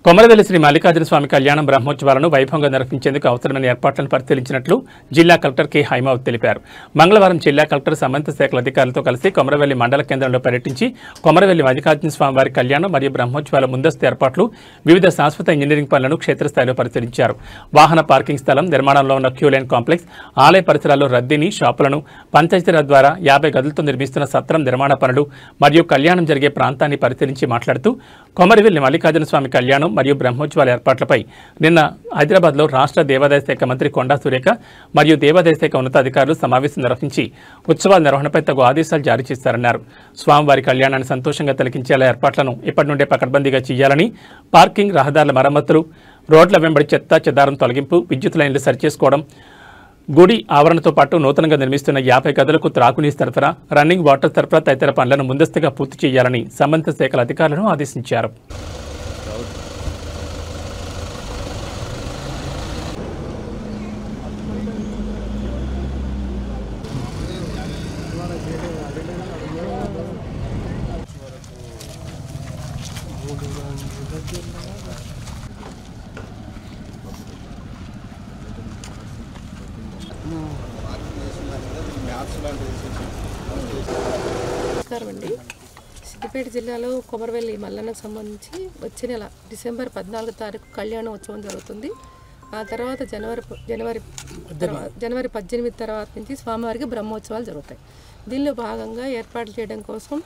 కొమరవెల్లి శ్రీ మల్లికార్జున స్వామి కళ్యాణం బ్రహ్మోత్సవాలను వైభవంగా నిర్వహించేందుకు అవసరమైన ఏర్పాట్లను పరిశీలించినట్లు జిల్లా కలెక్టర్ కె హైమావత్ తెలిపారు. మంగళవారం జిల్లా కలెక్టర్ సంబంధిత శాఖల అధికారులతో కలిసి కొమరవెల్లి మండల కేంద్రంలో పర్యటించి కొమరవెల్లి మల్లికార్జున స్వామి వారి కళ్యాణం మరియు బ్రహ్మోత్సవాల ముందస్తు ఏర్పాట్లు, వివిధ శాశ్వత ఇంజనీరింగ్ పనులను క్షేత్రస్థాయిలో పరిశీలించారు. వాహన పార్కింగ్ స్థలం, నిర్మాణంలో ఉన్న క్యూలైన్ కాంప్లెక్స్, ఆలయ పరిసరాల్లో రద్దీని, షాపులను, పంచాయతీరాజ్ ద్వారా 50 గదులతో నిర్మిస్తున్న సత్రం నిర్మాణ పనులు మరియు కళ్యాణం జరిగే ప్రాంతాన్ని పరిశీలించి మాట్లాడుతూ కొమరవెల్లి మల్లికార్జున స్వామి కళ్యాణం మరియు బ్రహ్మోత్సవాల ఏర్పాట్లపై నిన్న హైదరాబాద్లో రాష్ట్ర దేవాదాయ శాఖ మంత్రి కొండా సురేఖ మరియు దేవాదాయ శాఖ ఉన్నతాధికారులు సమావేశం నిర్వహించి ఉత్సవాల నిర్వహణపై తగు ఆదేశాలు జారీ చేశారన్నారు. స్వామివారి కళ్యాణాన్ని సంతోషంగా తిలకించేలా ఏర్పాట్లను ఇప్పటి నుండే పకడ్బందీగా చేయాలని, పార్కింగ్, రహదారుల మరమ్మతులు, రోడ్ల వెంబడి చెత్త చెదారం తొలగింపు, విద్యుత్ లైన్లు సరిచేసుకోవడం, గుడి ఆవరణతో పాటు నూతనంగా నిర్మిస్తున్న 50 గదులకు త్రాగునీరు సరఫరా, రన్నింగ్ వాటర్ సరఫరా తదితర పనులను ముందస్తుగా పూర్తి చేయాలని సంబంధిత శాఖల అధికారులను ఆదేశించారు. నమస్కారం అండి. సిద్దిపేట జిల్లాలో కొమరవెల్లి మల్లన్నకు సంబంధించి వచ్చే నెల డిసెంబర్ 14వ తారీఖు కళ్యాణోత్సవం జరుగుతుంది. ఆ తర్వాత జనవరి 18 తర్వాత నుంచి స్వామివారికి బ్రహ్మోత్సవాలు జరుగుతాయి. దీనిలో భాగంగా ఏర్పాట్లు చేయడం కోసం